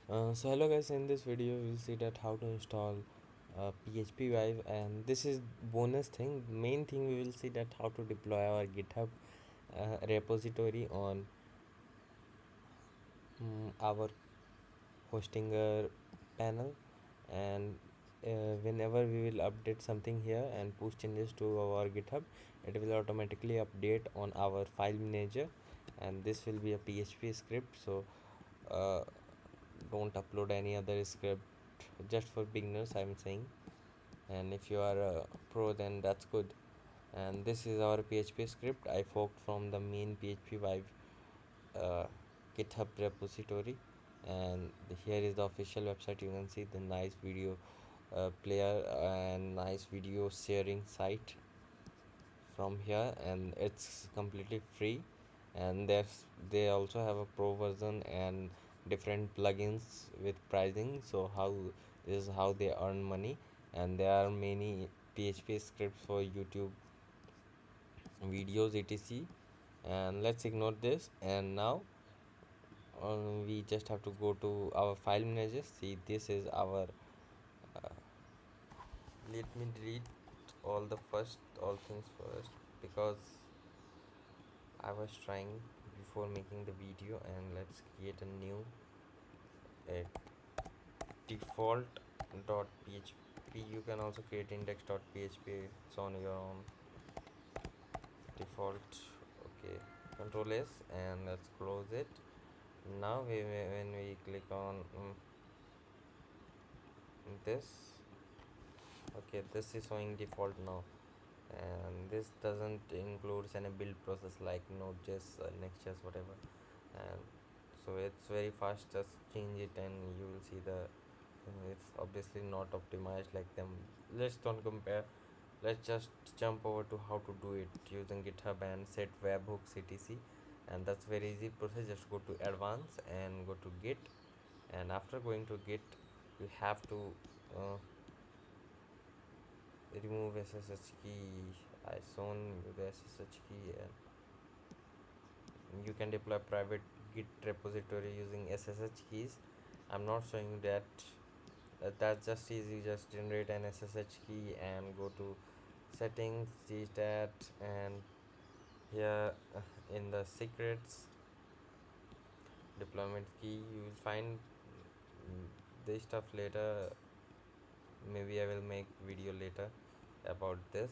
So hello guys, in this video we'll see that how to install PHP Vive, and this is bonus thing. Main thing we will see that how to deploy our GitHub repository on our Hostinger panel, and whenever we will update something here and push changes to our GitHub, it will automatically update on our file manager, and this will be a PHP script. So uh, don't upload any other script, just for beginners I'm saying, and if you are a pro then that's good. And this is our PHP script I forked from the main PHP Vive uh, GitHub repository, and here is the official website. You can see the nice video player and nice video sharing site from here, and it's completely free. And they also have a pro version and different plugins with pricing. So how this is how they earn money, and there are many PHP scripts for YouTube videos etc. And let's ignore this, and now we just have to go to our file manager. See, this is our let me delete all things first, because I was trying before making the video. And let's create a new uh, default dot php. You can also create index dot php. It's on your own. Default. Okay, control S, and let's close it. Now when we click on this, okay, this is showing default now, and this doesn't includes any build process like node.js, next.js, whatever. And so it's very fast. Just change it and you will see the it's obviously not optimized like them. Let's don't compare. Let's just jump over to how to do it using GitHub and set webhooks etc. And that's very easy process. Just go to advanced and go to git, and after going to git you have to uh, remove ssh key. I shown you the ssh key, and you can deploy private git repository using ssh keys. I'm not showing you that. That's just easy. Just generate an ssh key and go to settings, gstat, and here in the secrets deployment key you will find this stuff later. Maybe I will make video later about this,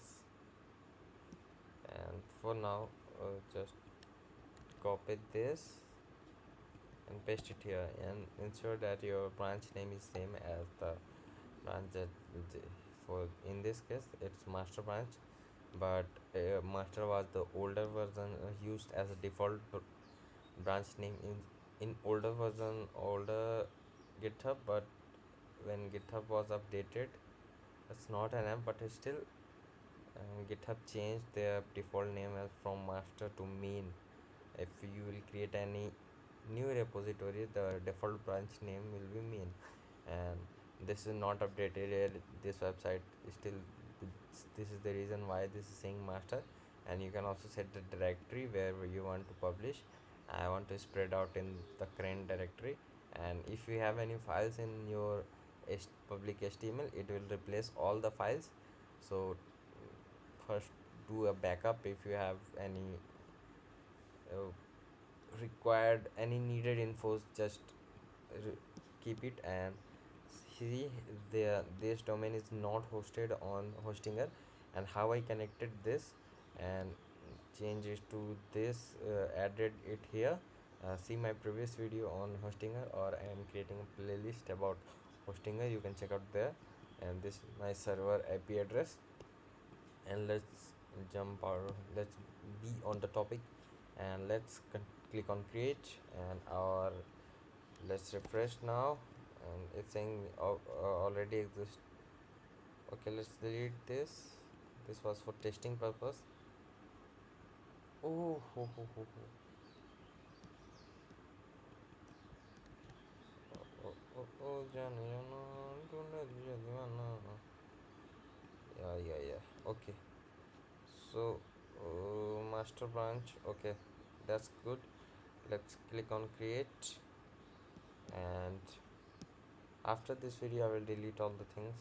and for now just copy this and paste it here, and ensure that your branch name is same as the branch that for in this case it's master branch. But master was the older version used as a default branch name in older version, older GitHub. But when GitHub was updated, it's not an app, but it's still GitHub changed their default name as from master to main. If you will create any new repository, the default branch name will be main, and this is not updated yet. This website is still, this is the reason why this is saying master. And you can also set the directory where you want to publish. I want to spread out in the current directory, and if you have any files in your public HTML, it will replace all the files. So first do a backup. If you have any uh, required any needed infos, just keep it. And see, this domain is not hosted on Hostinger, and how I connected this and change it to this, added it here. See my previous video on Hostinger, or I am creating a playlist about Hostinger, you can check out there. And this is my server IP address. And let's be on the topic, and let's click on create, and our let's refresh now, and it's saying already exists. Okay, let's delete this. This was for testing purpose. Oh ho, ho, ho, ho. Oh, oh, oh, jana, jana, tunda diya divana. Yeah, okay. So master branch, okay, that's good. Let's click on create, and After this video I will delete all the things.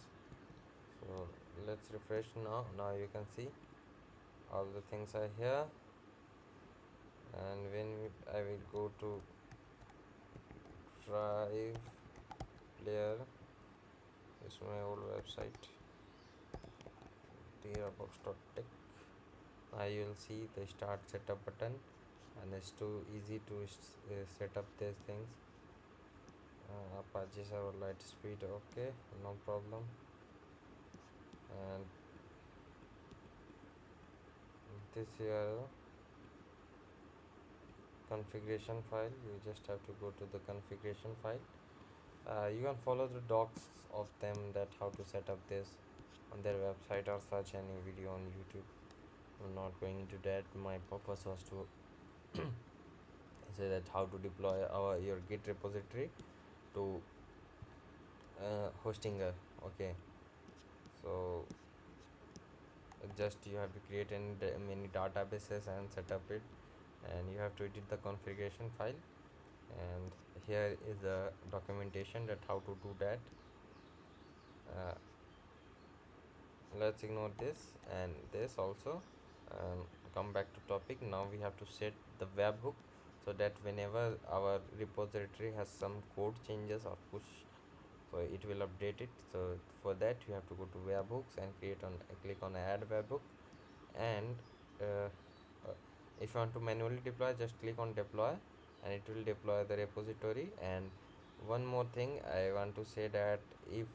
So let's refresh now. Now you can see all the things are here, and I will go to drive player. This is my old website, terabox.tech. Now you will see the start setup button, and it's too easy to set up these things. Apache server light speed, okay, no problem. And this URL configuration file, you just have to go to the configuration file. You can follow the docs of them, that how to set up this on their website, or search any video on YouTube. I'm not going into that. My purpose was to say that how to deploy your Git repository to Hostinger. Okay, so just you have to create many databases and set up it, and you have to edit the configuration file, and here is the documentation that how to do that. uh, let's ignore this and this also, and come back to topic. Now we have to set the webhook, so that whenever our repository has some code changes or push, so it will update it. So for that you have to go to webhooks and click on add webhook, and uh, uh, if you want to manually deploy, just click on deploy, and it will deploy the repository. And one more thing I want to say, that if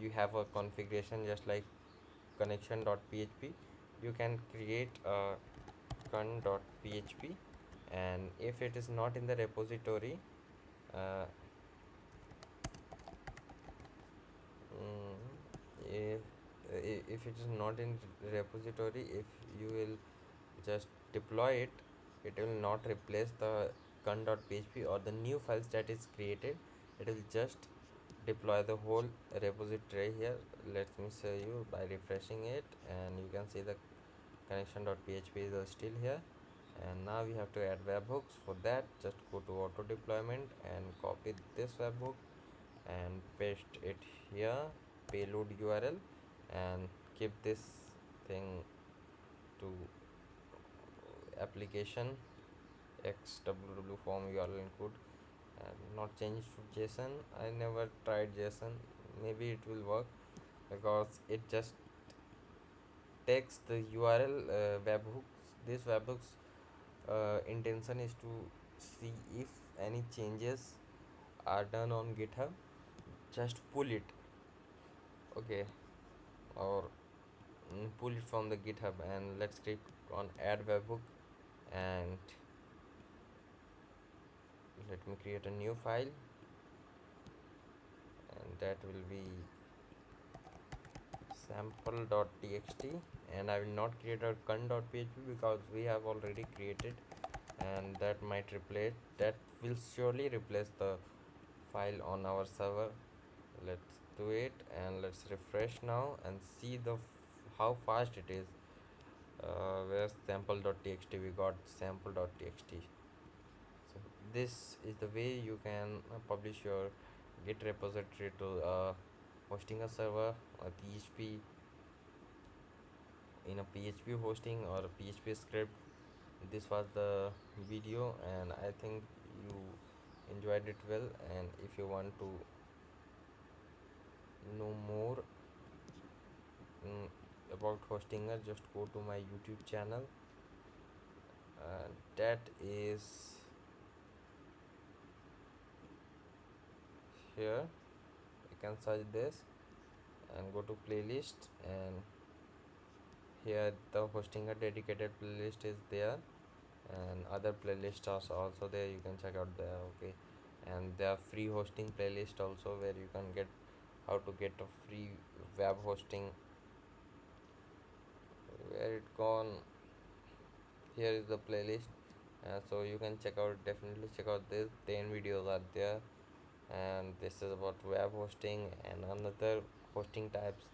you have a configuration just like connection.php, you can create a con.php, and if it is not in the repository, uh, if, if it is not in repository, if you will just deploy it, it will not replace the con.php or the new files that is created. It will just deploy the whole repository here. Let me show you by refreshing it, and you can see the connection.php is still here. And now we have to add webhooks. For that, just go to auto deployment and copy this webhook and paste it here, payload URL, and keep this thing to application xww form URL include, and not change to JSON. I never tried JSON, maybe it will work, because it just takes the URL webhooks. This webhooks intention is to see if any changes are done on GitHub, just pull it, okay, or pull it from the GitHub. And let's click on add webhook, and let me create a new file, and that will be sample.txt. And I will not create a con.php because we have already created, and that might replace, that will surely replace the file on our server. Let's do it, and let's refresh now and see how fast it is. Where's sample.txt? We got sample.txt. So this is the way you can publish your Git repository to hosting a server, a PHP, in a PHP hosting or a PHP script. This was the video, and I think you enjoyed it well. And if you want to know more about hosting, just go to my YouTube channel. That is here. You can search this and go to playlist, and here the hosting a dedicated playlist is there, and other playlists are also there. You can check out there, okay. And there are free hosting playlist also, where you can get how to get a free web hosting. Where it gone? Here is the playlist, so you can definitely check out this. 10 videos are there, and this is about web hosting and another hosting types,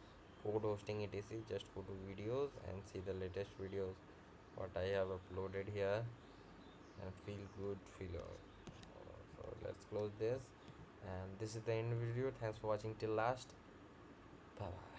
code hosting etc. Just go to videos and see the latest videos what I have uploaded here, and feel good, so let's close this, And this is the end of the video. Thanks for watching till last. Bye bye.